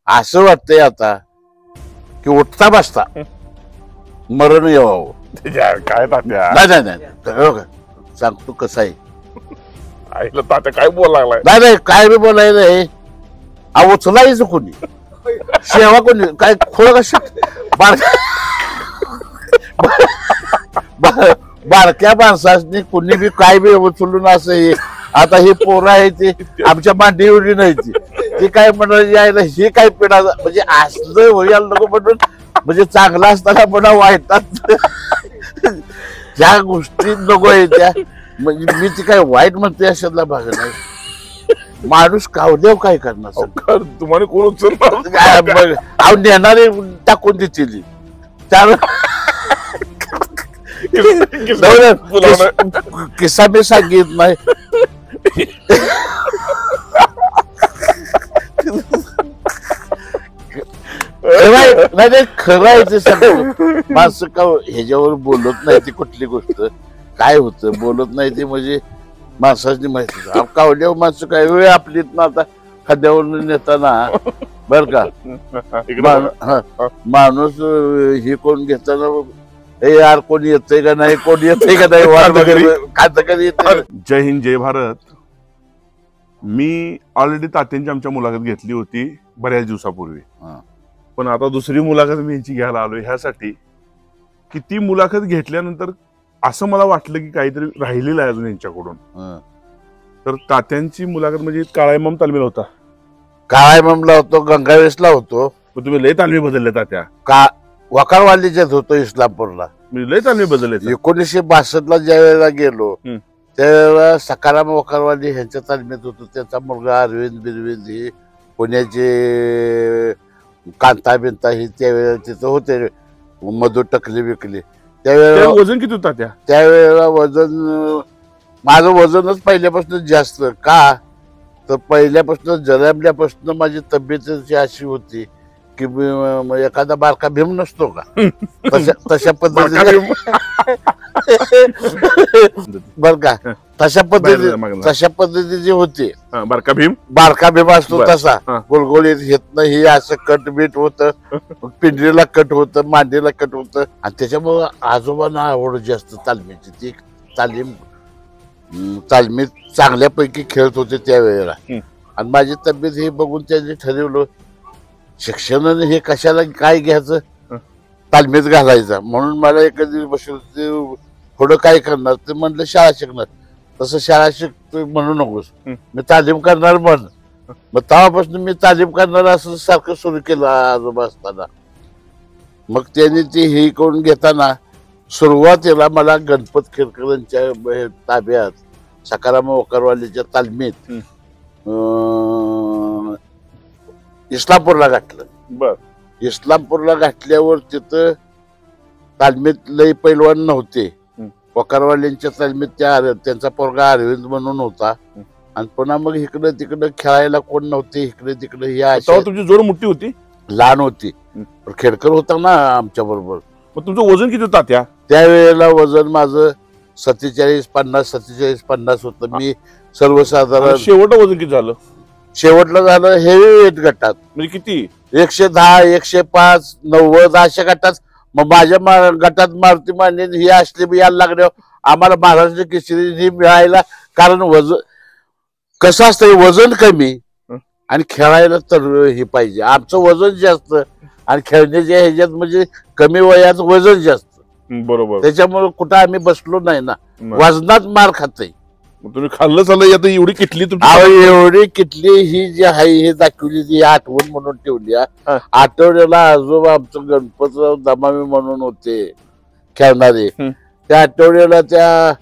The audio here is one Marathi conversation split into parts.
असं वाटतंय आता की उठता बसता मरण यावं. काय तात्या नाही नाही नाही सांगतो कसं आहे. आईला तात्या काय बोला लागलाय. नाही नाही काय बी बोलायचं आहे. उचलायचं कोणी सेवा कोणी काय खोळ कशा बारक्या माणसाने कोणी बी काय बी उचलून असं हे. आता ही पोरं आहे ती आमच्या मांडी एवढी नाही ती काय म्हणून यायला हे काय पिढा म्हणजे असलं होईल नको म्हणून म्हणजे चांगला असताना म्हणा वाईटात ज्या गोष्टी नको आहे त्या म्हणजे मी ती काय वाईट म्हणते अशातला भाग नाही. माणूस कावदेव काय करणार तुम्हाला कोण उचलणार अहो नेणारे टाकून देतील त्याला किस्सा मी सांगित नाही. नाही खरं आहे ते सगळं. माणसं का ह्याच्यावर बोलत नाही ती कुठली गोष्ट काय होतं बोलत नाही ते म्हणजे माणसाची माहिती कावल्यावर माणसं काय वेळ आपली ना आता खाद्यावर नेताना बर का माणूस हे कोण घेताना हे यार कोणी येतंय का नाही कोणी येतंय का नाही येत. जय हिंद जय भारत. मी ऑलरेडी तात्यांची आमच्या मुलाखत घेतली होती बऱ्याच दिवसापूर्वी पण आता दुसरी मुलाखत मी यांची घ्यायला आलो ह्यासाठी की ती मुलाखत घेतल्यानंतर असं मला वाटलं की काहीतरी राहिलेलं आहे अजून यांच्याकडून. तर तात्यांची मुलाखत म्हणजे काळा इमाम तालमीला होता. काळा इमामला होतो गंगावेशला होतो. तुम्ही लय तालमी बदलले तात्या. का वकारवालीच्यात होतो इस्लामपूरला. लय तालमी बदलले. 1962 ज्या वेळेला गेलो त्यावेळेला सकाराम वकारवाली ह्यांच्या तालमीत होतो. त्याचा मुलगा अरविंद बिरविंद ही पुण्याचे कांता बिंता ही त्यावेळेला तिथं होते मधु टकली बिकली. त्यावेळेला वजन किती होता त्यावेळेला वजन माझं वजनच पहिल्यापासून जास्त का तर पहिल्यापासून जन्मल्यापासून माझी तब्येत अशी होती की एखादा बारका भीम नसतो का तशा पद्धतीने बर का तशा पद्धतीची होती. बारका भीम असतो तसा गोलगोलीत घेत नाही असं कट बीट होत पिंडरीला कट होत मांडीला कट होत आणि त्याच्यामुळं आजोबांना आवड जास्त तालमीची. ती तालमीत चांगल्यापैकी खेळत होते त्यावेळेला आणि माझी तब्येत हे बघून त्यांनी ठरवलं शिक्षणाने हे कशाला काय घ्यायचं तालमीत घालायचं म्हणून मला एखादी बसून पुढं काय करणार ते म्हणलं शाळा शिकणार. तसं शाळा शिकतो म्हणू नकोस मी तालीम करणार म्हण. मग तेव्हापासून मी तालीम करणार असं सारखं सुरू केलं आजोबा असताना. मग त्यांनी ती हे करून घेताना सुरुवातीला मला गणपत खेरकरांच्या ताब्यात सकाराम वकारवालीच्या तालमीत इस्लामपूरला घातलं. बर इस्लामपूरला घातल्यावर तिथं तालमीत लई पैलवान नव्हते. वकारवाल्यांच्या तालमीत त्यांचा पोरगा अरविंद म्हणून होता आणि पुन्हा मग इकडं तिकडं खेळायला कोण नव्हते. इकडे तिकडे या तुमची जोड मोठी होती लहान होती पण खेळकर होता ना आमच्या बरोबर. मग तुमचं वजन किती होतं त्यावेळेला वजन माझं 47-50 होतं. मी सर्वसाधारण शेवट वजन किती झालं शेवटला झालं हेवी वेट गटात म्हणजे किती 110 105 90 अशा गटात. मग माझ्या गटात मारुती माने ही असली यायला लागल्यावर आम्हाला महाराष्ट्र केसरी ही मिळायला कारण वजन कसं असतं वजन कमी आणि खेळायला तर हे पाहिजे. आमचं वजन जास्त आणि खेळण्याच्या ह्याच्यात म्हणजे कमी वयात वजन जास्त बरोबर. त्याच्यामुळे कुठं आम्ही बसलो नाही ना वजनात मार खात. तुम्ही खाल्लं चाललं आता एवढी किटली एवढी किटली ही जी आहे हे दाखवली ती आठवण म्हणून ठेवली. आठवड्याला आजोबा आमचं गणपतराव दमामी म्हणून होते खेळणारे. त्या आठवड्याला त्या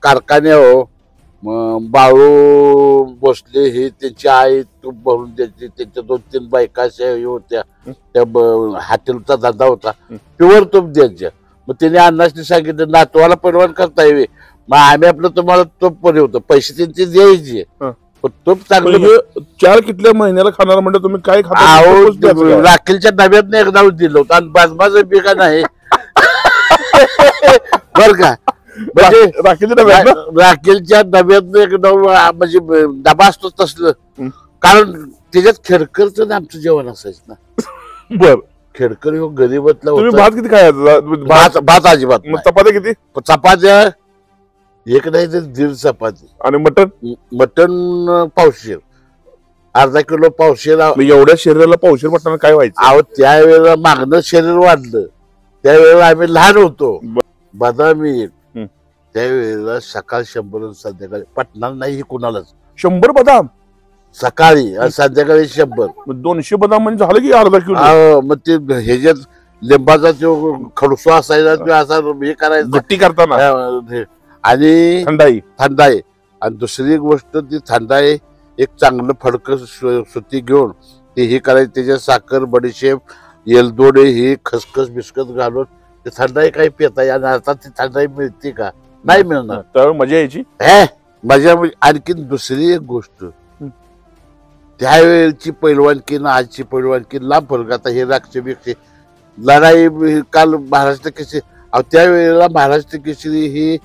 कारखान्यावर बाळू भोसले हे त्यांची आई तूप भरून द्यायची. त्यांच्या 2-3 बायका अशा होत्या. त्या हॉटेलचा धंदा होता प्युअर तूप द्यायच्या. मग त्याने अण्णासनी सांगितलं नातवाला पैलवान करता यावे मग आम्ही आपलं तुम्हाला तूप पण होतं पैसे त्यांचे द्यायचे पण तूप चांगलं. 4 किटल्या महिन्याला खाणार म्हणजे तुम्ही काय राखेलच्या डब्यात एकदा दिलं होतं आणि बाजमाचं बी का नाही बर का म्हणजे राखेलच्या डब्यात एकदम म्हणजे डबा असतो तसलं कारण त्याच्यात खेडकरचं आमचं जेवण असायचं ना. बर खेडकर हो गरीबातला तुम्ही होता. भात किती खायचा? भात भात अजिबात मग नाही. चपात्या किती चपात्या एक नाही तर 1.5 चपाती. आणि मटन? मटण पावशेर, अर्धा किलो पावशेर. एवढ्या शरीराला पावशेर मटण काय व्हायचं? अहो त्यावेळेला मागणं शरीर वाढलं. त्यावेळेला आम्ही लहान होतो. बदामी त्यावेळेला सकाळ 100 संध्याकाळी पटणार नाही कुणालाच. 100 बदाम सकाळी आणि संध्याकाळी 100. 200 बदाम म्हणजे झालं की अर्धा किलो. मग ते ह्याच्यात लिंबाचा तो खडूसा असायचा तो असा हे करायचा गट्टी करताना. आणि थंडाई थंडाई. आणि दुसरी गोष्ट ती थंडाई एक चांगलं फडकं सुती घेऊन ते हे करायचं. त्याच्यात साखर, बडीशेप, येलदोडे हे खसखस बिस्कट घालून ते थंडाई काही पिता. आणि आता ती थंडाई मिळते का? नाही मिळणार. तर मजा यायची. मजा. आणखीन दुसरी एक गोष्ट, त्यावेळेची पैलवानकी ना आजची पैलवानकी लांब फरक. आता हे राक्षसपेक्षा लढाई काल महाराष्ट्र केसरी. त्यावेळेला महाराष्ट्र केसरी ही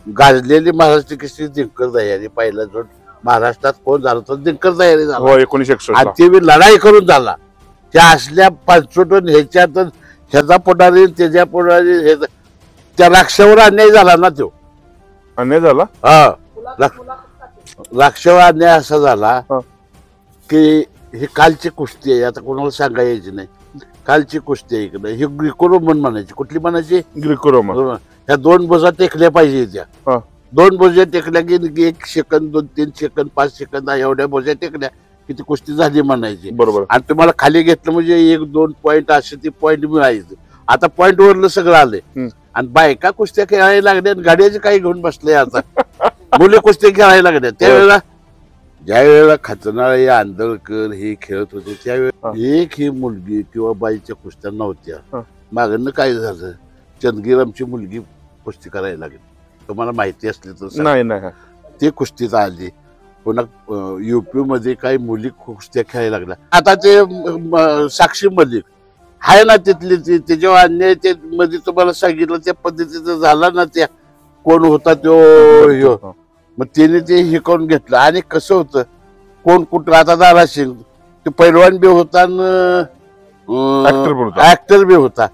गाजलेली महाराष्ट्र केसरी दिनकर दह्यारी. पहिला जो महाराष्ट्रात कोण झालं तर दिनकर दह्यारी झाला. 1961. आणि ते बी लढाई करून झाला. त्या असल्या 500 ह्याच्यात ह्याचा पुढारी त्याच्या पुढारी त्या राक्षावर अन्याय झाला ना. तो अन्याय झाला. राक्षावर अन्याय असा झाला की हे कालची कुस्ती आहे. आता कोणाला सांगा यायची नाही. कालची कुस्ती आहे इकडे. ही ग्रीको रोमन म्हणायची. कुठली म्हणायची? Greco Roman. ह्या 2 भुजा टेकल्या पाहिजे. त्या 2 भुजा टेकल्या की 1 सेकंद 2-3 सेकंद 5 सेकंद एवढ्या भुजा टेकल्या की ती कुस्ती झाली म्हणायची. बरोबर. आणि तुम्हाला खाली घेतलं म्हणजे 1-2 पॉईंट असे ती पॉईंट मिळायचं. आता पॉईंट वरलं सगळं आलंय. आणि बायका कुस्त्या खेळायला लागल्या. गाड्याचे काही घेऊन बसले. आता मुली कुस्त्या खेळायला लागल्या. त्यावेळेला ज्या वेळेला खचनाळे, आंदळकर हे खेळत होते त्यावेळेला एक ही मुलगी किंवा बाईच्या कुस्त्या नव्हत्या. मागणं काय झालं, चंदगीरामची मुलगी कुस्ती करायला लागली. तुम्हाला माहिती असली तर नाही. ती कुस्तीत आली. पुन्हा युपी मध्ये काही मुली कुस्त्या खेळायला लागल्या. आता ते साक्षी मलिक आहे ना तिथली, त्याच्यावर अन्याय ते मध्ये तुम्हाला सांगितलं त्या पद्धतीचं झाला ना. त्या कोण होता तो, मग त्याने ते हे करून घेतलं. आणि कसं होतं, कोण कुठं आता दारासिंग ते पैलवान बी होता, ऍक्टर बी होता.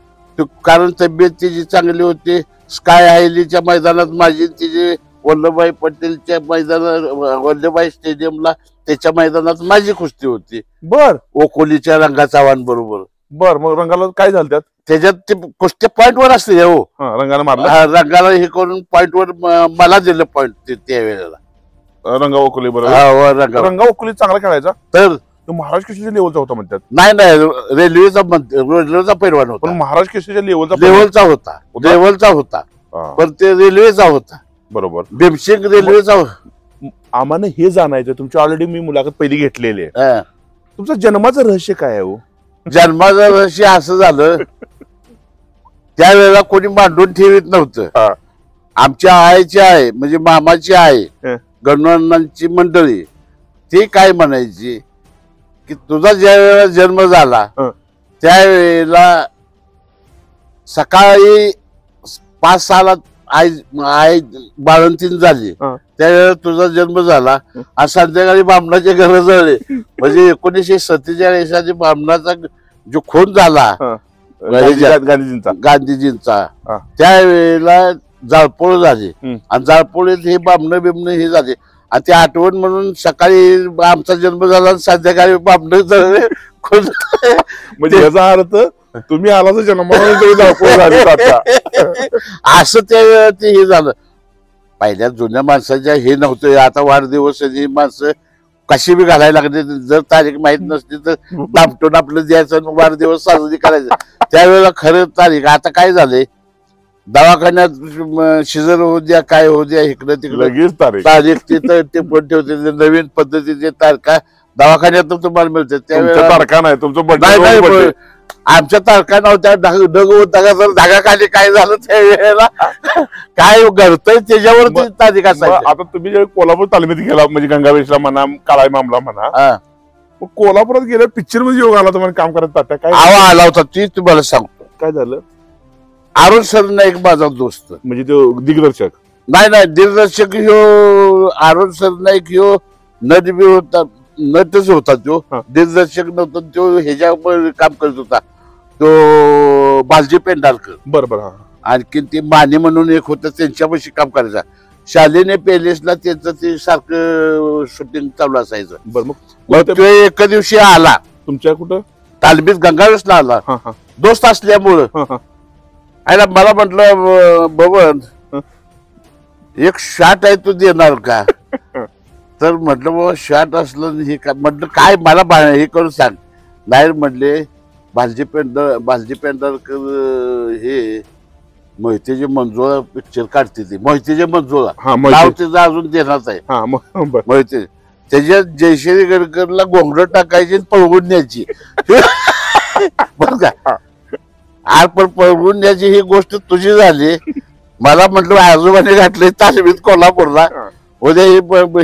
कारण तब्येत तिची चांगली होती. स्काय हायलीच्या मैदानात माझी तिची वल्लभभाई पटेलच्या मैदानात, वल्लभभाई स्टेडियमला त्याच्या मैदानात माझी कुस्ती होती. बर. ओकोलीच्या रंगा चव्हाण बरोबर. बर. मग रंगाला काय झालं त्याच्यात ते कुस्त्या पॉइंट वर असते. हो, रंगाला मारला. रंगाला हे करून पॉइंट वर मला दिलं पॉइंट त्यावेळेला. रंगा ओकोली बरोबर. रंगा ओकोली चांगला खेळायचा. तर महाराज केसरीच्या लेवलचा होता म्हणतात. नाही रेल्वेचा पैलवान होता. पण महाराज केसरीच्या लेवलचा होता. पण ते रेल्वेचा होता. बरोबर. भीमसिंग रेल्वेचा. आम्हाला हे जाणायचं, तुमची ऑलरेडी मी मुलाखत पहिली घेतलेली आहे. तुमचं जन्माचं रहस्य काय आहे हो? जन्माचं रहस्य असं झालं, त्यावेळेला कोणी मांडून ठेवीत नव्हतं. आमच्या आईची आहे म्हणजे मामाची आहे, गणवणांची मंडळी, ती काय म्हणायची की तुझा ज्या वेळेला जन्म झाला त्यावेळेला सकाळी 5-6 आई बाळंतीण झाली, त्यावेळेला तुझा जन्म झाला. आणि संध्याकाळी बामणाचे घर जळले. म्हणजे 1947 बामणाचा जो खून झाला गांधीजींचा, त्यावेळेला जाळपोळ झाली. आणि जाळपोळीत हे बामणं बिमणं हे झाले. आणि ते आठवण म्हणून सकाळी आमचा जन्म झाला आणि संध्याकाळी बामणं जळले. म्हणजे याचा अर्थ तुम्ही आला तर जन्माला असं त्यावेळेला ते हे झालं. पहिल्या जुन्या माणसाच्या हे नव्हतं. आता वाढदिवस ही माणसं कशी बी घालायला लागले. जर तारीख माहित नसली तर दामटून आपलं द्यायचं, वाढदिवस साजरी करायचं. त्यावेळेला खरं तारीख. आता काय झालंय, दवाखान्यात शिजर होऊ द्या, काय होऊ द्या, इकडं तिकडं तारीख तिथं ते पण ठेवते. नवीन पद्धतीचे तारखा दवाखान्यात तुम्हाला मिळते. त्यावेळेला तारखा नाही, तुमचं आमच्या तारखा नव्हत्या. ढग होता का जर ढगाखाली काय झालं त्यावेळेला काय घडतंय त्याच्यावर तारीख असायची. आता तुम्ही जे कोल्हापूर तालमीत गेला, म्हणजे गंगावेशला म्हणा, काळाई मामला म्हणा, कोल्हापुरात गेल्या पिक्चर मध्ये योग आला तुम्हाला काम करत तात्या काय आला होता ती तुम्हाला सांगतो. काय झालं? अरुण सर नाईक माझा दोस्त, म्हणजे तो दिग्दर्शक. नाही दिग्दर्शक ह्यो अरुण सर नाईक ह्यो नट बी होता. नटच होता तो, हा. दिग्दर्शक नव्हता तो, ह्याच्यावर काम करत होता तो बालजी पेंढारकर. बरं बरं. हा. आणखीन ते माने म्हणून एक होतं, त्यांच्यापाशी काम करायचा. शालिनी पॅलेसला त्यांचं ते सारखं शूटिंग चालू असायचं. बरं मग मग तो एका दिवशी आला तुमच्या कुठं तालमीत, गंगावेसला आला. हा हा दोस्त असल्यामुळं हा हा आयला मला म्हटलं बबन हं. एक शॉट आहे तू देणार का? तर म्हटलं बाबा शॉट असलं हे का, म्हटलं काय मला हे करून सांग. नाही म्हटले बालजी पेंढारकर हे मोहितेचे मंजुळा पिक्चर काढते, ती मोहितेचे मंजुळा हा नाव तिचं अजून देण्यात आहे. हा मग बरं. मोहिते त्याच्यात जयश्री गडकरला घोंगडं टाकायची आणि पळवून न्यायची. बरं का, आज पण पळवून न्यायची ही गोष्ट तुझी झाली. मला म्हटलं आजोबाने घातले तालमीत कोल्हापूरला. उद्या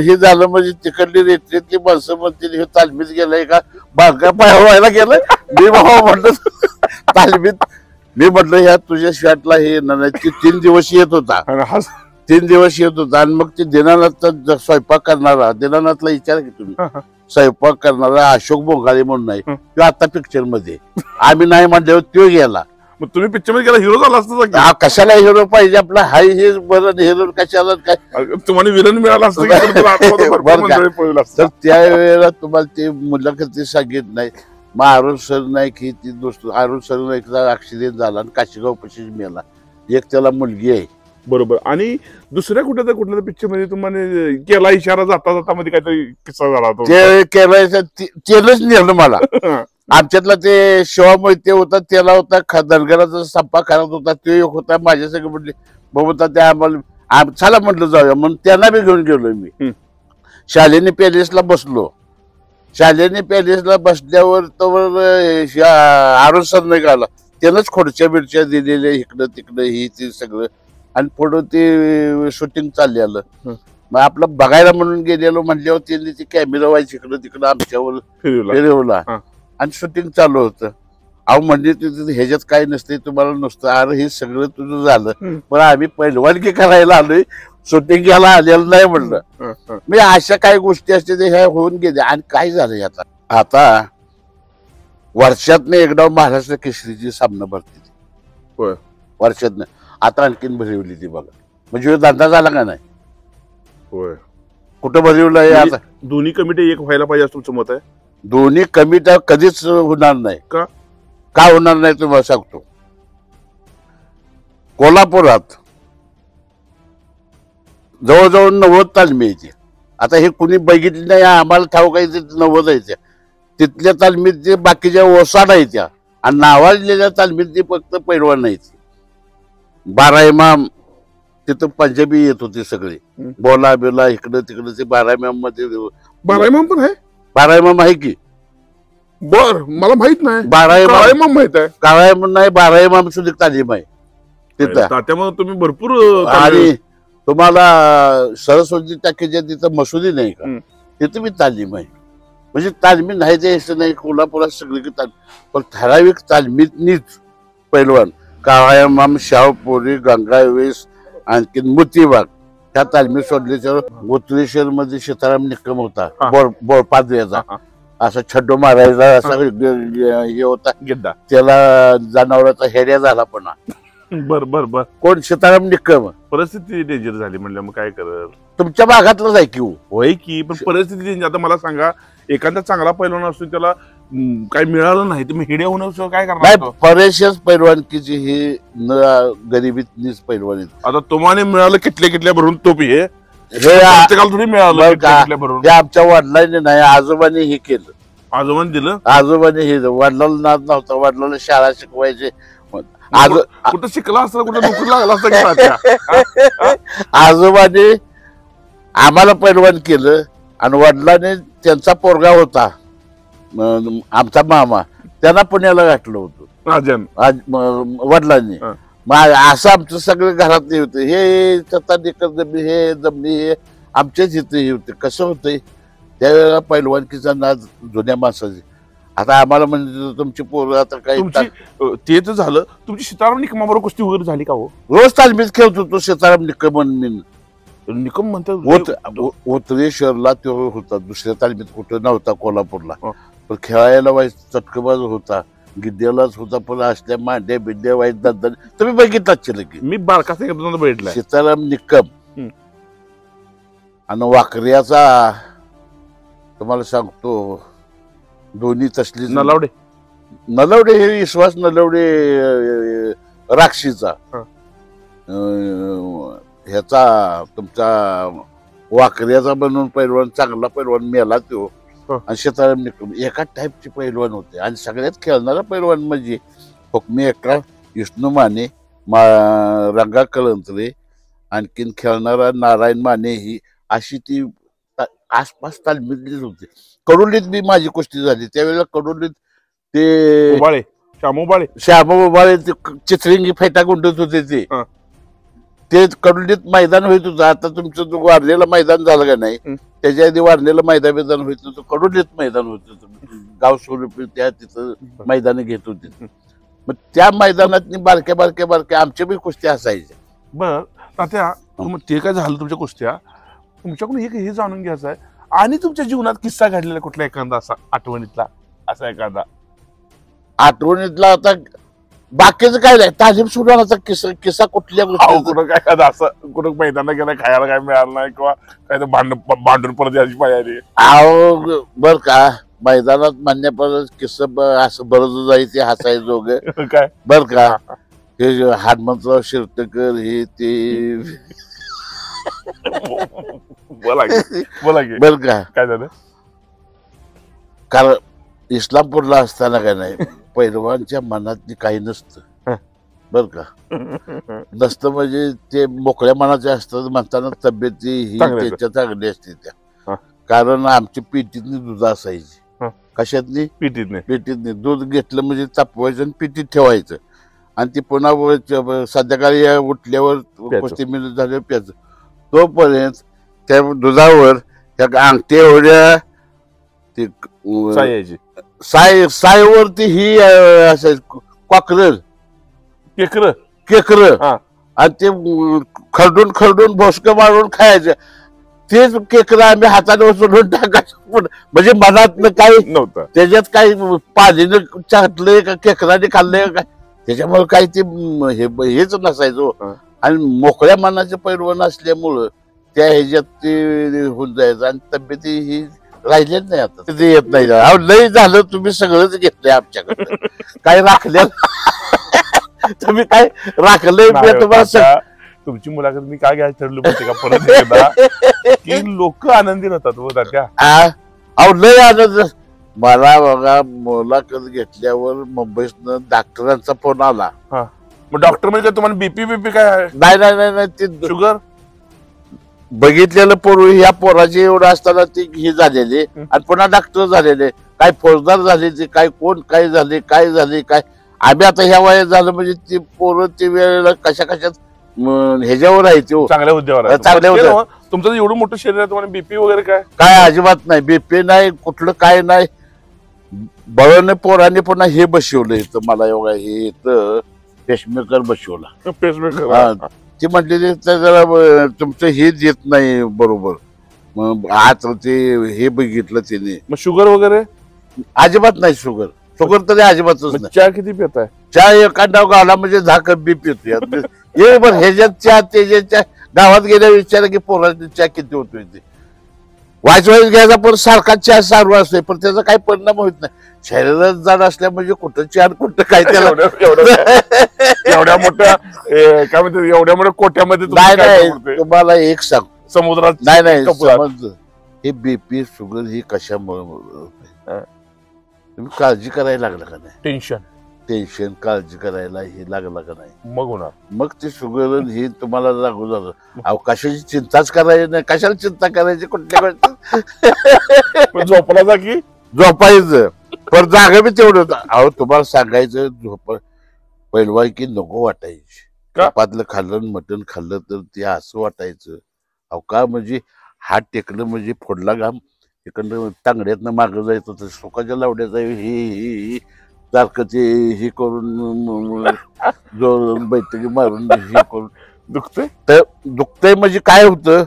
हे झालं म्हणजे तिकडली रेटली माणसं म्हणतील हे तालमीत गेलंय का, बागा पाहायला गेलंय. मी बाबा म्हटलं तालमीत, मी म्हटलं ह्या तुझ्या शॉटला हे येणार नाही. ती 3 दिवस येत होता, 3 दिवस येत होता. आणि मग ते दिनानाथचा स्वयंपाक करणारा, दिनानाथला विचारा की तुम्ही, स्वयंपाक करणारा अशोक बोंगाळे म्हणून आहे तो आता पिक्चर मध्ये. आम्ही नाही म्हणल्यावर तो गेला. मग तुम्ही पिक्चर मध्ये गेला हिरो झाला असता. हा, कशाला हिरो पाहिजे आपला, हाय हे बरं, हिरो कशाला काय. तुम्हाला विलन मिळाला असतं तर त्यावेळेला तुम्हाला ते मुलाखती सांगितलं नाही. मग अरुण सर नाईक ही ती दोस्त, अरुण सर नाईकचा ऍक्सिडेंट झाला आणि काशीगाव पशीच मेला. एक त्याला मुलगी आहे. बरोबर. आणि दुसऱ्या कुठल्या पिक्चर मध्ये तुम्हाला केला इशारा जाता जाता मध्ये काहीतरी किस्सा झाला होता? ते केलं, तेलच नेलं मला. आमच्यातला ते शिवा मोहिते होता, त्याला होता दरगराचा संपा करत होता, तो एक होता माझ्या सगळं. म्हटले बाबा त्या आम्हाला चला म्हटलं जाऊया, म्हणून त्यांना बी घेऊन गेलो मी. शालिनी पॅलेसला बसलो. शालिनी पॅलेसला बसल्यावर तर अरुण सर नाही आला. त्यानंच खोडच्या बिडच्या दिलेल्या इकडं तिकडं ही ते सगळं. आणि पुढं ते शूटिंग चालले आलं. मग आपलं बघायला म्हणून गेलेलो म्हटल्यावर त्यांनी ती कॅमेरा व्हायची इकडं तिकडं आमच्यावर फिरवला आणि शूटिंग चालू होतं. अहो म्हणजे ह्याच्यात काय नसते, तुम्हाला नुसतं अरे हे सगळं तुझं झालं, पण आम्ही पहिलवानगी करायला आलोय, शूटिंग घ्यायला आलेलं नाही म्हणलं. म्हणजे अशा काही गोष्टी असते ते ह्या होऊन गेल्या. आणि काय झालं आता वर्षातनं एकदा महाराष्ट्र केसरीची सामना भरते वर्षातनं. आता आणखीन भरवली ती बघा, म्हणजे धंदा झाला का नाही. होय, कुठं भरवलंय आता. दोन्ही कमिटी एक व्हायला पाहिजे असं तुमचं मत आहे? दोन्ही कमिट्या कधीच होणार नाही. का होणार नाही तुम्हाला सांगतो. कोल्हापुरात जवळजवळ 90 तालमी येते. आता हे कुणी बघितली नाही, आम्हाला ठाऊक आहे 90 आहे. तिथल्या तालमीत जे बाकीच्या ओसाड आहे त्या, आणि नावाजलेल्या तालमीत ते फक्त पैलवान नाही. 12 इमाम तिथं पंजाबी येत होते सगळे, बोला बिला इकडं तिकडं. ते 12 इमाम मध्ये 12 इमाम पण आहे. 12 इमाम आहे की. बर, मला माहित नाही. 12 इमाम माहित आहे. काळा इमाम नाही, 12 इमाम सुद्धा तालीम आहे तिथं. त्यामुळे तुम्ही भरपूर. आणि तुम्हाला सरस्वती टाकीच्या तिथं मसुदी नाही का, तिथं मी तालीम आहे. म्हणजे तालमी नाही द्यायचं नाही, कोल्हापुरात सगळी तालीम. पण ठराविक तालमीतनीच पैलवान काळा इमाम, शाहपुरी, गंगावेस, आणखी मोतीबाग त्या तालमी सोडल्याच्यावर गोत्रेश्वर मध्ये सीताराम निकम होता, पादव्याचा. असा छड्डो मारायचा, असा हे होता गिड्डा, त्याला जनावरांचा हेड्या झाला पण. बर बर बर. कोण? सीताराम निकम. परिस्थिती डेंजर झाली म्हणलं मग काय करल. तुमच्या भागातलंच आहे की. होय की, पण परिस्थिती डेंजर. आता मला सांगा, एखादा चांगला पैलवान असतो त्याला काही मिळालं नाही, तुम्ही हेड्या होण्याचं काय करणार? बरेचशाच पैलवानकीची ही गरिबीतलीच पैलवानी. आता तुम्हाला मिळालं किटल्या भरून तोपी हे थोडी मिळालं. आमच्या वडिलांनी नाही, आजोबांनी हे केलं. आजोबांनी दिलं. आजोबांनी हे, वडिलांना नाद नव्हता, वडिलांना शाळा शिकवायचे. कुठं शिकला असता, कुठं नोकरी लागला असता. आजोबांनी आम्हाला पैलवान केलं. आणि वडिलांनी त्यांचा पोरगा होता आमचा मामा, त्यांना पुण्याला घातलं होतं वडिलांनी. मग असं आमचं सगळं घरातले होते. हे जमनी, हे जमनी, हे आमच्याच इथे होते. कसं होतंय त्यावेळेला पैलवानकीचा नाद जुन्या माणसाची. आता आम्हाला म्हणजे तुमची पोरं आता काही ते तर झालं. तुमची सीताराम निकमाबरोबर कुस्ती वगैरे झाली का हो? रोज तालमीत खेळत होतो सीताराम निकम. निकम म्हणतात ओतरेश्वरला तो होता, दुसऱ्या तालमीत कुठं नव्हता कोल्हापूरला. हो. पण खेळायला व्हायचं चटकबाज होता, गिद्द्यालाच होता, पण असल्या मांड्या बिंड्या वाईट दादा तुम्ही बघितलाच की मी बारकाचा एकदा बघितलाय. सीताराम निकम आणि वाकऱ्याचा तुम्हाला सांगतो दोन्ही तसली नलवडे हे विश्वास नलवडे राक्षीचा ह्याचा तुमचा वाकऱ्याचा बनवून पैलवान चांगला पैलवान मेला तो. आणि सीताराम निकम एका टाईपचे पैलवान होते आणि सगळ्यात खेळणारा पैलवान म्हणजे हुकमी एका विष्णू माने रंगा कळंतरे आणखीन खेळणारा नारायण माने ही अशी ती आसपास तालमीतलीच होती. कडोलीत बी माझी कुस्ती झाली त्यावेळेला. कडोलीत ते श्यामा उबाळे ते चित्रिंगी फेटा गुंडत होते ते कडोलीत मैदान होत होतं. आता तुमचं जो वारलेलं मैदान झालं का नाही त्याच्या आधी वारलेलं मैदान होत होतं. कडोलीत मैदान होत होतं, गाव स्वरूपी त्या तिथं मैदान घेत होते. मग त्या मैदानात बारक्या बारक्या बारक्या आमच्या बी कुस्त्या असायच्या. बर तात्या ते काय झालं तुमच्या कुस्त्या, तुमच्याकडून एक हे जाणून घ्यायचं आहे. आणि तुमच्या जीवनात किस्सा घडलेला कुठला एखादा असा आठवणीतला असा एखादा आठवणीतला? आता बाकीचं काय नाही, तालीम सुधारण्याचा किस्सा कुठल्या कुठं काय एखादा असं कुठं मैदानात गेला खायला काय मिळालं नाही किंवा काय भांडून परत यायची पाहिजे अहो बर का मैदानात म्हणण्यापर्यंत किस्सा असं बरंच जायचे हसायचं दोघं काय बर का. हे हनुमंतराव शिरटकर हे ते बोला की बर का. काय झालं? कारण इस्लामपूरला असताना काय नाही पैलवानच्या मनात काही नसतं बर का. नसतं म्हणजे ते मोकळ्या मनाचे असतात म्हणताना तब्येती ही त्याच्या चांगली असते त्या. कारण आमची पेटीतनी दूध असायची. कशातली? पेटीतनी दूध घेतलं म्हणजे तापवायचं आणि पेटीत ठेवायचं आणि ती पुन्हा संध्याकाळी उठल्यावर कोथिंबीर झाल्यावर प्यायचं. तोपर्यंत त्या दुधावर त्या अंगठ्या एवढ्या ते सायवरती ही असायची कॉकरल केकर आणि ते खरडून खरडून भोसकं मारून खायचं. तेच केकर आम्ही हाताने उचलून टाकायचं. म्हणजे मनात काही नव्हतं त्याच्यात काही पाणीनं चाटलंय का केकराने खाल्लंय का त्याच्यामुळे काही ते हेच नसायचं. आणि मोकळ्या मनाचे पैलवान असल्यामुळं त्या ह्याच्यात ते होऊन जायचं आणि तब्येती ही राहिलेच नाही. आता ते येत नाही. लय झालं तुम्ही सगळंच घेतलंय आमच्याकडे काय राखल्या तुम्ही काय राखलंय तुम्हाला. तुमची मुलाखत मी काय घ्यायचं ठरलं माहिती का परत एकदा की लोक आनंदी राहतात त्या. अहो लय आनंद. मला बघा मुलाखत घेतल्यावर मुंबईतनं डॉक्टरांचा फोन आला. मग डॉक्टर म्हणजे तुम्हाला बीपी काय? नाही नाही नाही ते शुगर बघितलेलं पोर ह्या पोराचे एवढं असताना ती ही झालेली आणि पुन्हा डॉक्टर झालेले काय फौजदार झाले काय कोण काय झाले काय. आम्ही आता ह्या वयात झालं म्हणजे ती पोरं ती वेळेला कशा कशात ह्याच्यावर आहे ते चांगल्या हुद्द्यावर चांगल्या हुद्द्यावर. तुमचं एवढं मोठं शरीर आहे तुम्हाला बीपी वगैरे काय अजिबात नाही. बीपी नाही कुठलं काय नाही. बळने पोराने पुन्हा हे बसवलं इथं मला एवढा हे इथं पेसमेकर बसवला. पेसमेकर ती म्हटलेली जरा तुमचं हेच येत नाही बरोबर. मग आता ते हे बघितलं तिने. मग शुगर वगैरे अजिबात नाही. शुगर तरी अजिबातच नाही. चहा किती पिताय? चहा एखादा गावला म्हणजे झाकत बी पितो. हे बरं ह्याच्यात चहा त्याच्या गावात गेल्या विचार की पोराची चहा किती होतोय ते वाईच घ्यायचा पण सारखा चहा सारू असतोय पण त्याचा काही परिणाम होत नाही. शरीरात जाड असल्या म्हणजे कुठं चहा कुठं काय त्याला एवढ्या मोठ्या काय म्हणते एवढ्या मोठ्या कोट्यामध्ये नाही. तुम्हाला एक सांग समुद्रात नाही समज हे बीपी शुगर ही कशामुळे तुम्ही काळजी करायला लागला का नाही? टेन्शन काळजी करायला हे लागला का नाही? मग होणार. मग ते शुगर हे तुम्हाला लागू झालं. अहो कशाची चिंताच करायची नाही. कशाला चिंता करायची कुठल्या गोष्टी झोपला जा की झोपायचं पण जागा बी तेवढं होतं. अहो तुम्हाला सांगायचं झोप पैलवान की नको वाटायची. कपातलं खाल्लं मटण खाल्लं तर ते असं वाटायचं. अहो का म्हणजे हात टेकलं म्हणजे फोडला घाम इकडनं तांगड्यातनं मागं जायचं तर सुखाच्या लावड्याचा हे सारखं ते हे करून जो बैठकी मारून हे करून दुखतंय म्हणजे काय होतं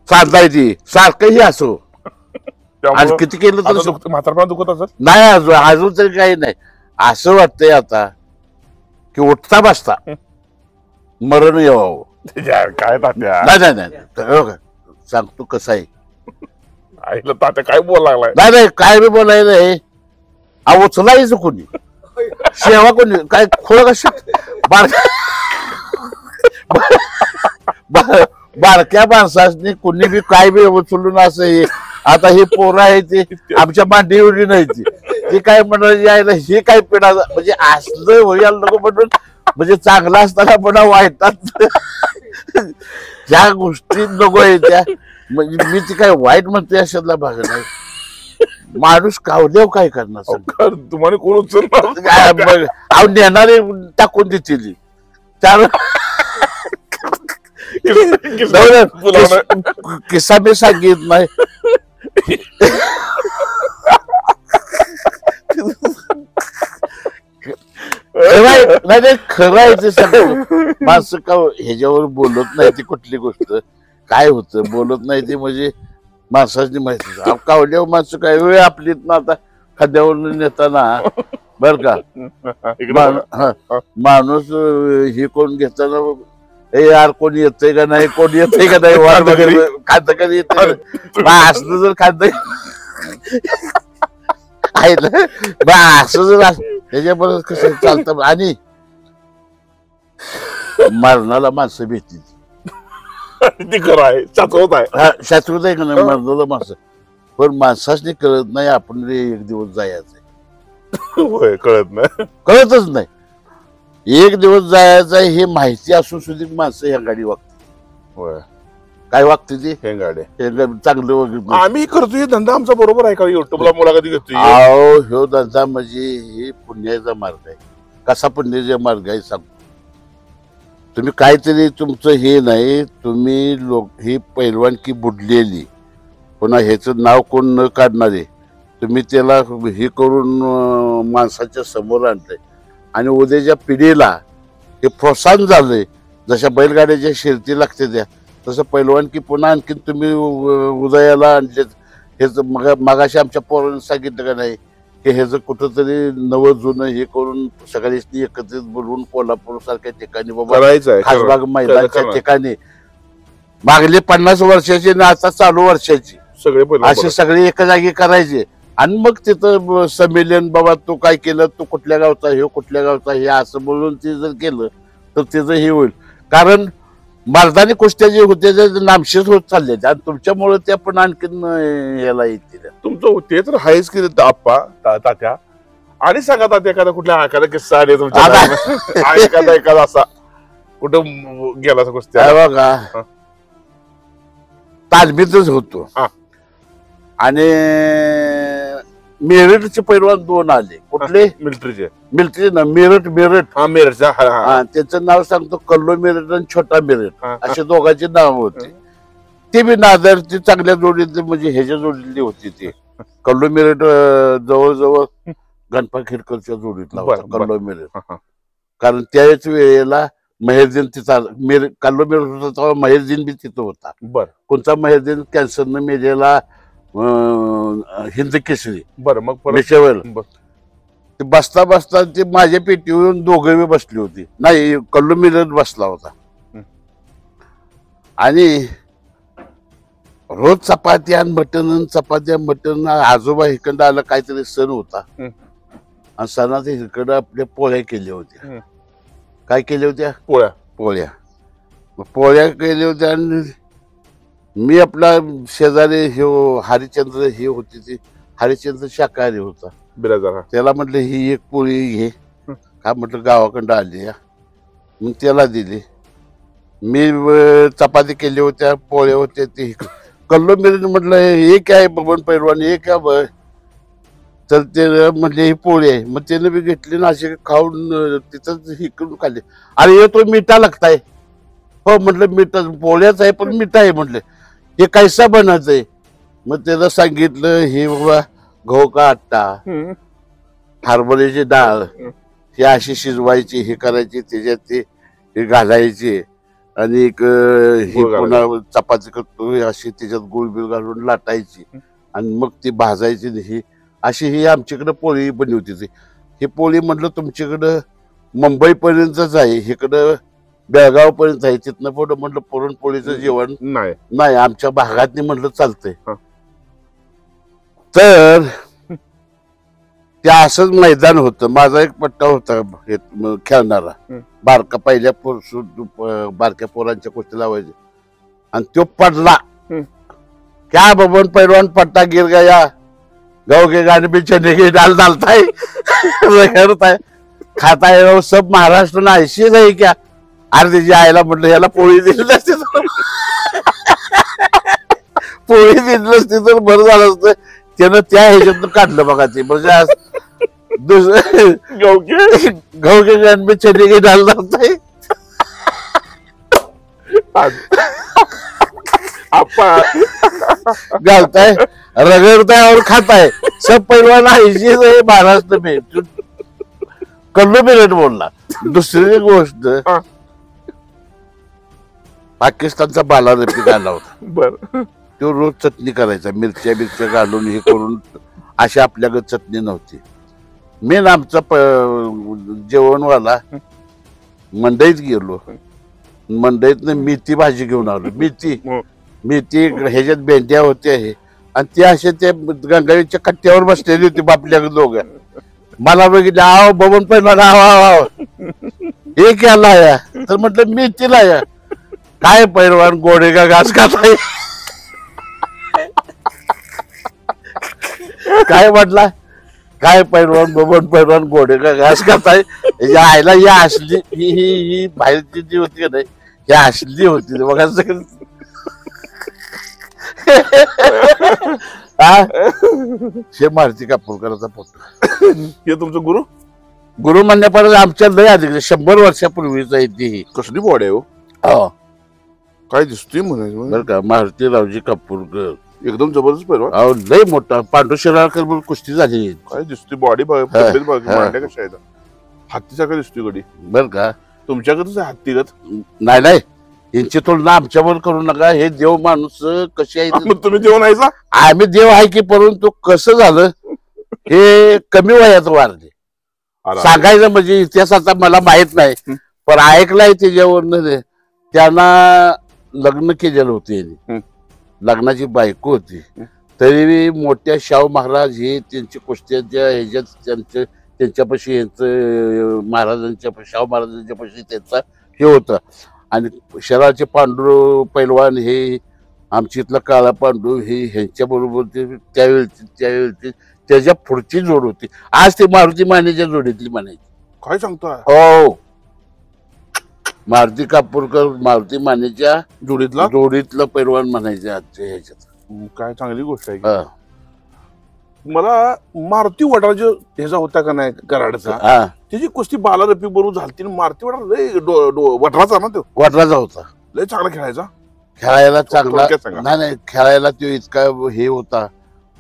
सांगायची सारखंही असो. आज त्यामुळं किती केलं आता तर म्हातारपणा दुखत असेल. नाही, अजून तरी काही नाही. असं वाटतंय आता की उठता बसता मरण यावं. काय तात्या, नाही नाही नाही हो का? सांगतो कसं आहे. आईला तात्या काय बोल लागलाय. नाही नाही काय बी बोलायचं आहे. अहो उचलायचं कोणी, सेवा कोणी, काय खोळ कशा बारक्या माणसाने कोणी बी काय बी उचलून असं हे. आता ही पोरं आहे ती आमच्या मांडी एवढी नाही ती काय म्हणणार यायला हे काय पिढा म्हणजे असलं व्हायला नको म्हणून, म्हणजे चांगला असताना पण वाईटात ज्या गोष्टी नको आहे त्या, म्हणजे मी ती काय वाईट म्हणते अशातला भाग नाही. माणूस कावल्यावर काय करणार तुम्हाला कोण उचलणार. काय बघ, अहो नेणारे टाकून देतील त्याला. किस्सा मी सांगित नाही. नाही खरं आहे ते सांगतो. माणसं का ह्याच्यावर बोलत नाही ती कुठली गोष्ट काय होतं बोलत नाही ते, म्हणजे माणसाची माहिती कावल्यावर माणसं काय वेळ आपलीत ना आता खाद्यावर नेताना बर का माणूस हे कोण घेताना हे यार कोणी येतंय का नाही, कोणी येतंय का नाही, खाद्य कधी येत असलं जर खाद्य आहे ना असं जर त्याच्याबरोबर कसं चालतं. आणि मरणाला माणसं भेटतील ती खरं आहे, शाश्वत आहे. शाश्वत आहे का नाही मरणाला माणसं. पण माणसाच कळत नाही आपण रे एक दिवस जायचंय. होय कळत नाही, कळतच नाही. एक दिवस जायचं आहे हे माहिती असून सुद्धा माणसं ह्या गाडी वागते. होय काय वागते ती हे गाड्या चांगलं वगैरे. आम्ही करतो हे धंदा आमचा बरोबर आहे का? युट्यूबला मुलाखती घेतोय. अहो ह्यो धंदा म्हणजे हे पुण्याचा मार्ग आहे. कसा पुण्याचा मार्ग आहे सांगतो. तुम्ही काहीतरी तुमचं हे नाही, तुम्ही लोक ही पैलवानकी बुडलेली, पुन्हा ह्याचं नाव कोण न काढणारे, तुम्ही त्याला हे करून माणसाच्या समोर आणलंय. आणि उद्याच्या पिढीला हे प्रोत्साहन झालंय. जशा बैलगाड्याच्या शर्ती लागते त्या तसं पैलवानकी पुन्हा आणखीन तुम्ही उदयाला आणलेत. हेच मगाशी आमच्या पोरांनी सांगितलं का नाही की ह्याचं कुठंतरी नवं जुनं हे करून सगळ्यांनी एकत्रित बोलवून कोल्हापूर सारख्या ठिकाणी बाबा खासबाग मैदानाच्या ठिकाणी मागले 50 वर्षाची आणि आता चालू वर्षाची सगळे असे सगळे एका जागी करायचे. आणि मग तिथं संमेलन बाबा तू काय केलं, तू कुठल्या गावचा हे कुठल्या गावचा हे असं बोलून ते जर केलं तर त्याचं हे होईल. कारण मर्दानी कुस्त्या जे होते ते नामशेष होत चालले आणि तुमच्यामुळे त्या पण आणखीन याला येतील. तुमचं ते तर हायच की आप्पा तात्या. आणि सांगा तात्या एखादा कुठल्या एखादा किस्सा आले तुमच्या एखादा असा कुठं गेला कुस्त्या बघा. तालमीतच होतो आणि मेरठचे पैलवान 2 आले. कुठले? मिलिटरी ना मेरठ. हा मेरठचा. त्याचं नाव सांगतो कल्लो मेरठ आणि छोटा मेरठ असे दोघांचे नाव होते. ते बी नादर ते चांगल्या जोडीतले म्हणजे ह्याच्या जोडीतली होती. ते कल्लो मेरठ जवळजवळ गणपा खेडकरच्या जोडीतला होता कल्लो मेरठ. कारण त्याच वेळेला महेरदीन तिचा कल्लो मेरठ होता तेव्हा महेरदीन बी तिथं होता. कोणता महेरदीन कॅन्सरनं मेलेला हिंद केसरी. बरं मग ते बसता बसता ते माझ्या पेटीवरून दोघे बी बसली होती. नाही कल्लू मिरत बसला होता. आणि रोज चपाती आणि मटण चपाती आणि मटण. आजोबा इकडं आलं काहीतरी सण होता आणि सणात इकडं आपल्या पोळ्या केल्या होत्या. काय केल्या होत्या? पोळ्या केल्या होत्या. आणि मी आपला शेजारी हे हरिश्चंद्र हे होती ती हरिश्चंद्र शाकाहारी होता. त्याला म्हटलं ही एक पोळी घे. का म्हटलं गावाकडं आली. मग त्याला दिली. मी चपाती केली होत्या पोळ्या होत्या. ते कल्लो मिरट म्हटलं हे काय बबन पैलवान हे काय ब. तर ते म्हटले ही पोळी आहे. मग त्याने बी घेतली ना अशी खाऊन तिथंच हे करून खाल्ली. अरे हे तो मिठा लागताय. हो म्हटलं मिठा पोळ्याच आहे पण मिठा आहे म्हटलं. हे कैसा बनायचंय? मग त्याला सांगितलं हे बाबा गहू का आटा हरभऱ्याची डाळ ही अशी शिजवायची हे करायची त्याच्यात ते घालायचे आणि एक ही गुळ पुन्हा चपाती करतो अशी त्याच्यात गुळबिळ घालून लाटायची आणि मग ती भाजायची ही अशी ही आमच्याकडे पोळी बनवती ती. ही पोळी म्हटलं तुमच्याकडं मुंबई पर्यंतच आहे, इकडं बेळगाव पर्यंत आहे, तिथनं पुढं म्हटलं पुरणपोळीचं जेवण नाही आमच्या भागात म्हटलं चालतंय. तर ते असंच मैदान होतं. माझा एक पट्टा होता खेळणारा बारका, पहिल्या बारक्या पोरांच्या कुस्ती लावायचे आणि तो पडला क्या बबन पैलवान पट्टा गिर गया, गाँव के गाने पे चने की दाल डालता है करता है खाता है, सब महाराष्ट्र ना ऐसी नाही क्या. अरे त्याच्या आईला म्हटलं याला पोळी दिली नसती तर पोळी दिली नसती तर बरं झालं असतं. त्यानं त्या ह्याच्यातून काढलं बघा ते. म्हणजे दुसरं गाँव के गाने पे चने की दाल डालता है घालताय रगड़ताय और खाताय, सब पहलवान ऐसे है महाराष्ट्र में. कल्लू मिनिट बोलला. दुसरी गोष्ट पाकिस्तानचा बाला रफिक आला होता. तो रोज चटणी करायचा, मिरच्या घालून हे करून. अशी आपल्याकडे चटणी नव्हती. मेन आमचा जेवणवाला मंडईत गेलो, मंडईतनं मेथी भाजी घेऊन आलो. मेथी ह्याच्यात भेंड्या होत्या हे आणि ते असे त्या गंगावीच्या कट्ट्यावर बसलेली होती आपल्याकडे दोघं. मला बघितलं आव बबन पण आव हे केला या, तर म्हटलं मेथीला या. काय पैलवान गोडे का घास खाताय काय म्हटला, काय पैलवान बबन पैलवान गोडे का घास खाताय. या आईला या असली ही बाहेरची जी होती का नाही, या असली होती बघा. हे मारुती कापूरकरांचा फोटो. हे तुमचं गुरु म्हणण्यापर्यंत आमच्या लय अधिक 100 वर्षापूर्वीच आहे ती. कसली बॉडी आहे हो, काय दिसतोय म्हणायचं बरं का. मारुती रावजी कापूरकर एकदम जबरदस्त पैलवान. अहो लय मोठा. पांडू शिराळकर म्हणून कुस्ती झाली. काय दिसतोय बॉडी मांड्या कशा आहेत, हत्तीसारखं दिसतोय गडी. बरं का. तुमच्याकडे हत्तीगत नाही यांची तुलना आमच्यावर करू नका. हे देव माणूस कशी आहे. तुम्ही देव नाहीचा. आम्ही देव आहे की, परंतु कसं झालं हे कमी वयात वारले. सांगायचं म्हणजे इतिहासाचा मला माहित नाही, पण ऐकलाय त्याच्यावर. त्यांना लग्न केलेलं होते, लग्नाची बायको होती, तरी मोठ्या शाहू महाराज हे त्यांची कुस्त्याच्या ह्याच्यात त्यांच्यापाशी यांचं महाराजांच्या शाहू महाराजांच्या पाशी त्यांचा हे होतं. आणि शहराचे पांडू पैलवान हे आमच्या इथला काळा पांडू हे ह्यांच्या बरोबर त्यावेळी त्याच्या पुढची जोड होती. आज ते मारुती मानेच्या जोडीतली म्हणायची. काय सांगता. हो, मारुती कापूरकर मारुती मानेच्या जोडीतलं पैलवान म्हणायचे आजच्या ह्याच्यात. काय चांगली गोष्ट आहे. मला मारुती वडाचा ह्याचा होता का नाही कराडचा, त्याची कुस्ती बाला रफिक बरोबर झाली. मारुती वडा लय वडराचा ना, तो वडराचा होता. लय चांगला खेळायला चांगला नाही, खेळायला तो इतका हे होता,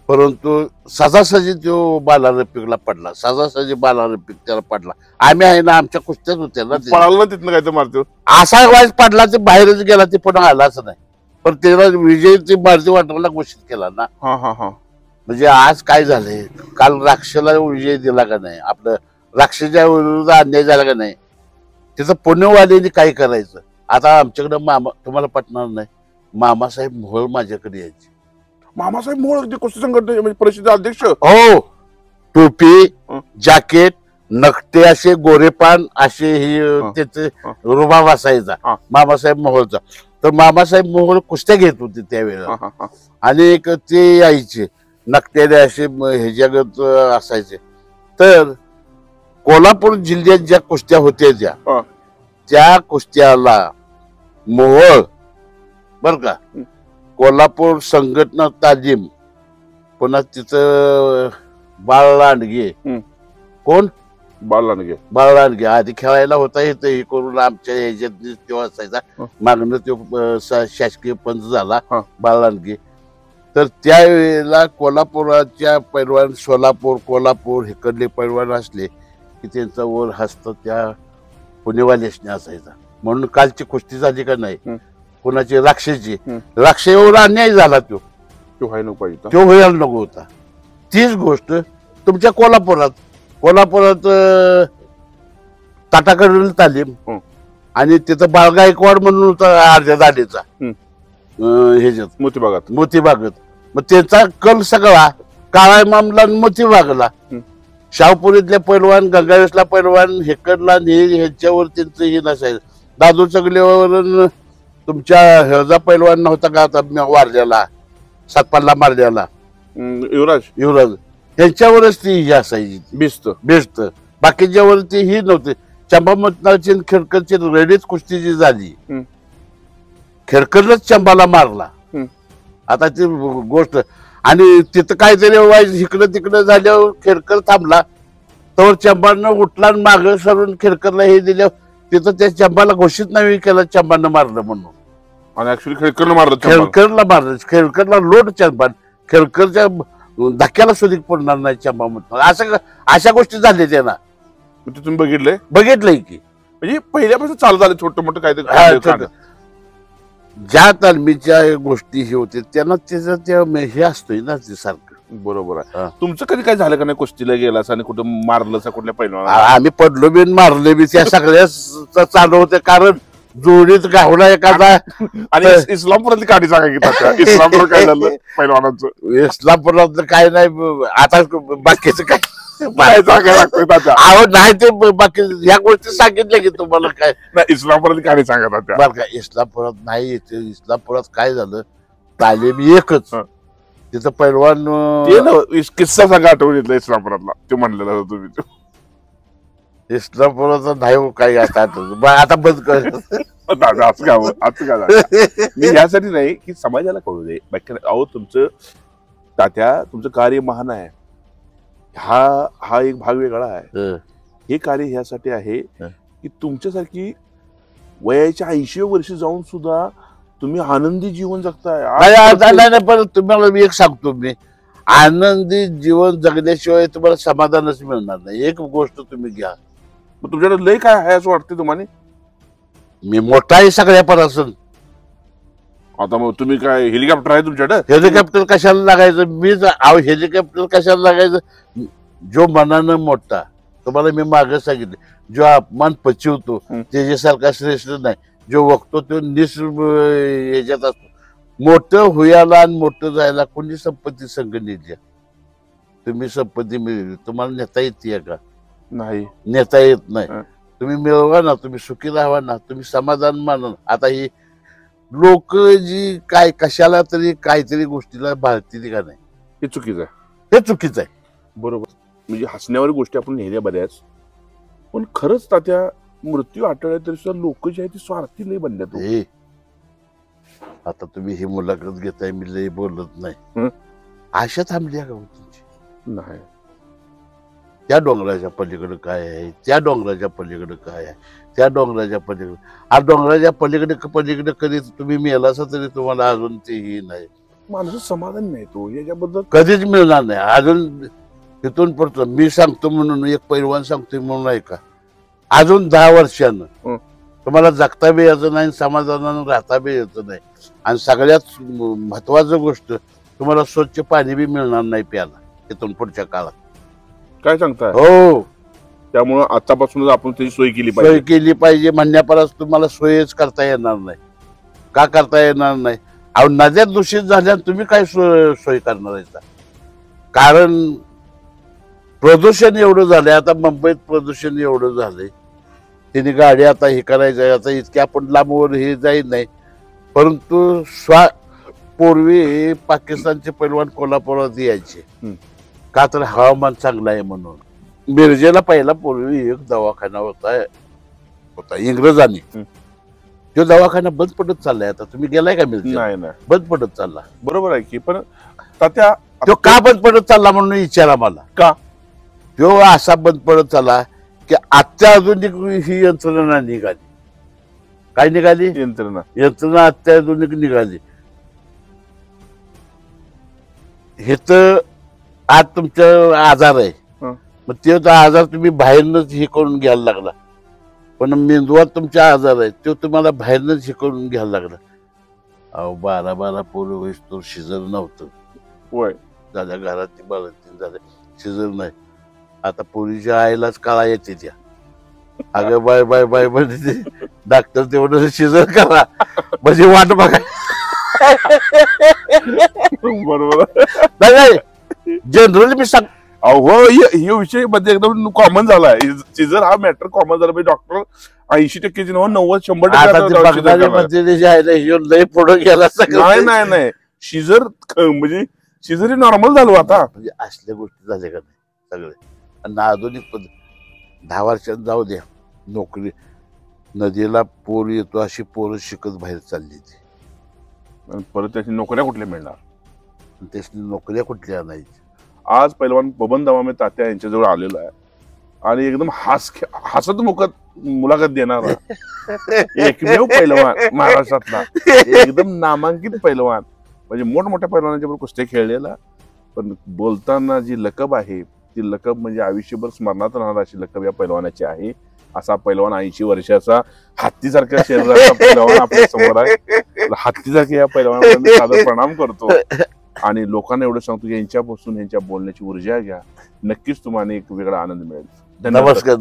परंतु सजासजी तो बाला रफिकला पडला. सजासजी बाला रफिक त्याला पडला. आम्ही आहे ना, आमच्या कुस्त्याच होत्या ना. पळाला ना तिथनं काय तर मारतो असा वाईज पडला, ते बाहेरच गेला, ते पुन्हा आलाच नाही. पण त्याला विजय ते मारुती वाटवाला घोषित केला ना. म्हणजे आज काय झालंय, काल राक्षला विजय दिला का नाही, आपलं राक्षच्या विरुद्ध अन्याय झाला का नाही, त्याचं पुण्यवाल्याने काय करायचं. आता आमच्याकडे मामा, तुम्हाला पटणार नाही, मामासाहेब मोहोळ माझ्याकडे यायचे. मामासाहेब मोहोळ कुस्ती संघटना म्हणजे परिषदेचे अध्यक्ष. हो, टोपी जॅकेट नकटे असे गोरेपान असे ही त्याचे रुबाब असायचा मामासाहेब मोहोळचा. तर मामासाहेब मोहोळ कुस्त्या घेत होते त्यावेळेला. आणि एक ते यायचे नकट्याने असे ह्याच्यागत असायचे. तर कोल्हापूर जिल्ह्यात ज्या कुस्त्या होत्या त्या कुस्त्याला मोहोळ बर का, कोल्हापूर संघटना तालीम, पुन्हा तिथं बाळ लांडगे. कोण? बाळ लांडगे आधी खेळायला होता. हे करून आमच्या ह्याच्यात तो असायचा. मागणं तो शासकीय पंच झाला बाळ लांडगे. तर त्यावेळेला कोल्हापुराच्या पैलवान, सोलापूर कोल्हापूर इकडले पैलवान असले की त्यांचा वर हस्त त्या पुणेवाल्यासने असायचा. म्हणून कालची कुस्ती झाली का नाही हं. कोणाची राक्षेची हं. राक्षेवर अन्याय झाला तो तो व्हायला नको पाहिजे होता. तो व्हायला नको होता. तीच गोष्ट तुमच्या कोल्हापुरात ताटाकडील तालीम हं. आणि तिथं बाळगायकवाड म्हणून होता अर्ध्या दाढीचा हं. ह्याच्यात मोतीबागात मोतीबागत. मग त्याचा कल सगळा काळा मामला मोतीबागला. हं. शाहपुरीतल्या पैलवान गंगावेसला पैलवान हेकडला ह्याच्यावर त्यांचं हे नसायचं. दादू चगलेवर तुमच्या ह्याचा पैलवान नव्हता का आता वारलेला सातपाल्ला मारलेला युवराज त्यांच्यावरच ती ही असायची बेस्ट. बाकीच्यावरती ही नव्हती. चंबा मतनाची खेडकरची रेडीच कुस्ती जी झाली हं. खेडकरच चंबाला मारला. हं. आता ती गोष्ट आणि तिथं काहीतरी व्हायचं इकडं तिकडं झाल्यावर खेडकर थांबला तर चंबानं उठला आणि मागं सरून खेडकरला हे दिल्या तिथं त्या चंबाला घोषित नाही केलं चंबानं मारलं म्हणून. आणि ऍक्च्युली खेळकरला मारलं. खेडकरला लोट चंबा खेडकरच्या धक्क्याला सुधी पडणार नाही चंबा म्हणून अशा गोष्टी झाल्या त्यांना. तुम्ही बघितलंय की म्हणजे पहिल्यापासून चालू झालं छोटं मोठं काहीतरी. ज्या तालमीच्या गोष्टी हे होते त्यांना त्याचं ते हे असतोय ना ते सारखं. बरोबर आहे. तुमचं कधी काय झालं का नाही कुस्तीला गेलास आणि कुठं मारलं कुठल्या पहिल्या आम्ही पडलो बी मारले बी त्या सगळ्या चालू होते कारण जोडीत गावला एखादा. आणि इस्लामपुरातली काढी सांगा की तात्या, इस्लामपूर काय झालं पहिलवानांचं? इस्लामपुरात काय नाही आता बाकीचं काय सांगायला लागतंय तात्या. आवड नाही ते बाकी ह्या गोष्टी सांगितल्या की तुम्हाला काय नाही इस्लामपुरातली काढी सांगा तात्या. बरं का इस्लामपुरात नाही येते. इस्लामपुरात काय झालं तालीम एकच तिथं पैलवान किस्सा सांगा आठवण येतला इस्लामपुरातला ते म्हणलेला होता तुम्ही. इस्लामपुराचा नाही हो काही आता बंद कर. असं का मी यासाठी नाही की समाजाला कळू दे. अहो तुमचं तात्या तुमचं कार्य महान आहे. हा एक भाग वेगळा आहे. हे कार्य ह्यासाठी आहे की तुमच्यासारखी वयाच्या 80 वर्ष जाऊन सुद्धा तुम्ही आनंदी जीवन जगताय. पण तुम्हाला मी एक सांगतो मी आनंदी जीवन जगल्याशिवाय तुम्हाला समाधानच मिळणार नाही. एक गोष्ट तुम्ही घ्या. तुमच्याकडे लय काय आहे असं वाटतं तुम्हाला? मी मोठा आहे सगळ्यापासून. आता मग तुम्ही काय हेलिकॉप्टर आहे तुमच्याकडे? हेलिकॉप्टर कशाला लागायचं? हेलिकॉप्टर कशाला लागायचं? जो मनानं मोठा तुम्हाला मी मागे सांगितलं जो अपमान पचवतो त्याच्यासारखा श्रेष्ठ नाही. जो वक्तो तो ह्याच्यात असतो. मोठं होयाला आणि मोठं जायला कोणी संपत्ती संघ नेल्या. तुम्ही संपत्ती मिळवली तुम्हाला नेता येते का? नाही नेता येत नाही. तुम्ही मिळवा ना, तुम्ही सुखी राहा ना, तुम्ही समाधान माना. आता ही लोक जी काय कशाला तरी काहीतरी गोष्टीला भाळतील का नाही हे चुकीचं आहे. हे चुकीचं आहे. बरोबर. म्हणजे हसण्यावर गोष्टी आपण नेल्या बऱ्याच पण खरंच तात्या मृत्यू आठवड्यात तरी सुद्धा लोक जे आहेत ते स्वार्थी लय बनल्यात. आता तुम्ही ही मुलाखत घेताय मी लय बोलत नाही. आशा थांबली का तुमची? नाही. त्या डोंगराच्या पलीकडे काय आहे, त्या डोंगराच्या पलीकडे काय आहे, त्या डोंगराच्या पलीकडे आ डोंगराच्या पलीकडे कधी तुम्ही मेलासा तरी तुम्हाला अजून तेही नाही. माणूस समाधान नाही तो याच्याबद्दल कधीच मिळणार नाही. अजून तिथून पडतो मी सांगतो म्हणून एक पैलवान सांगतोय म्हणून ऐका. अजून 10 वर्षानं तुम्हाला जगता बी यायचं नाही, समाधानानं राहता बी यायचं नाही. आणि सगळ्यात महत्वाचं गोष्ट तुम्हाला स्वच्छ पाणी बी मिळणार नाही प्यायला तिथून पुढच्या काळात. काय सांगताय? हो. त्यामुळं आतापासूनच आपण त्याची सोय केली पाहिजे म्हणण्यापरच तुम्हाला सोयच करता येणार नाही. का करता येणार नाही? अहो नद्या दूषित झाल्या तुम्ही काय सोय करणार आहे? कारण प्रदूषण एवढं झालंय. आता मुंबईत प्रदूषण एवढं झालंय तिने गाडी आता हे करायचं आता इतके आपण लांबवर हे जाईल नाही. परंतु पूर्वी पाकिस्तानचे पैलवान कोल्हापुरात यायचे का तर हवामान चांगलं आहे म्हणून. मिरजेला पहिला पूर्वी एक दवाखाना होता इंग्रजांनी. तो दवाखाना बंद पडत चाललाय. आता तुम्ही गेलाय का मिरजे? नाही बंद पडत चालला. बरोबर आहे की. पण तात्या तो का बंद पडत चालला म्हणून विचारा मला. का तो असा बंद पडत चालला की अत्याधुनिक ही यंत्रणा निघाली. काय निघाली? यंत्रणा अत्याधुनिक निघाली. हे तर आज तुमचा आजार आहे मग ते आजार तुम्ही बाहेरनच हे करून घ्यायला लागला. पण मेंदवात तुमच्या आजार आहे तो तुम्हाला बाहेरनं शिकवून घ्यायला लागला. अहो 12 पोरं होईस तो शिजर नव्हतं. होय. झाल्या घरात बाळंतीण झाले शिजर नाही. आता पोरीच्या आईलाच कळा येते त्या. अगं बाय बाय बाय म्हणजे डॉक्टर तेवढं शिजर करा म्हणजे वाट बघा. बरोबर. नाही जनरली मी सांग अहो हे विषय मध्ये एकदम कॉमन झालाय. सीझर हा मॅटर कॉमन झाला. डॉक्टर 80% 90% पुढे गेला नाही नाही शिजर म्हणजे शिजर हे नॉर्मल झालो आता. म्हणजे असल्या गोष्टी झाल्या का नाही सगळे. आणि आधुनिक पद्धत 10 वर्षात जाऊ द्या नोकरी नदीला पूर येतो अशी पोरं शिकत बाहेर चालली ती. परत त्याची नोकऱ्या कुठल्या मिळणार. त्याची नोकऱ्या कुठल्या आणायच्या. आज पैलवान बबन दमामे तात्या यांच्याजवळ आलेलो आहे आणि एकदम हसत मुलाखत देणारा एकमेव पैलवान महाराष्ट्रातला एकदम नामांकित पैलवान. म्हणजे मोठमोठ्या पैलवानांच्या बरोबर कुस्त्या खेळलेला. पण बोलताना जी लकब आहे ती लकब म्हणजे आयुष्यभर स्मरणात राहणार अशी लकब या पैलवानाची आहे. असा पैलवान 80 वर्षाचा हत्तीसारख्या शरीराचा पैलवान आपल्या समोर आहे. हत्तीसारख्या या पैलवानाला मी सादर प्रणाम करतो आणि लोकांना एवढं सांगतो की यांच्यापासून यांच्या बोलण्याची ऊर्जा घ्या. नक्कीच तुम्हाला एक वेगळा आनंद मिळेल. नमस्कार.